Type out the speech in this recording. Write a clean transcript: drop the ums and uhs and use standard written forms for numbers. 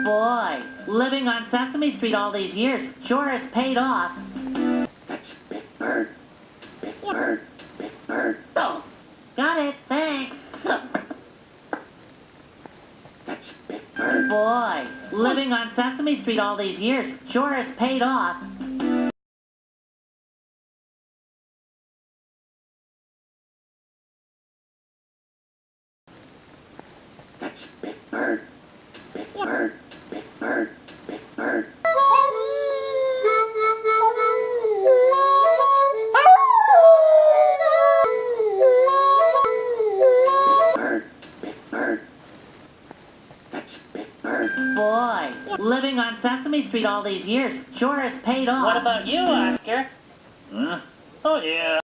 Boy, living on Sesame Street all these years sure has paid off. That's Big Bird. Big Bird. Big Bird. Oh, got it, thanks. That's Big Bird. Boy, living on Sesame Street all these years sure has paid off. That's Big Bird. Big Bird. Big Bird. Big Bird. Boy, living on Sesame Street all these years sure has paid off. What about you, Oscar? Huh? Oh, yeah.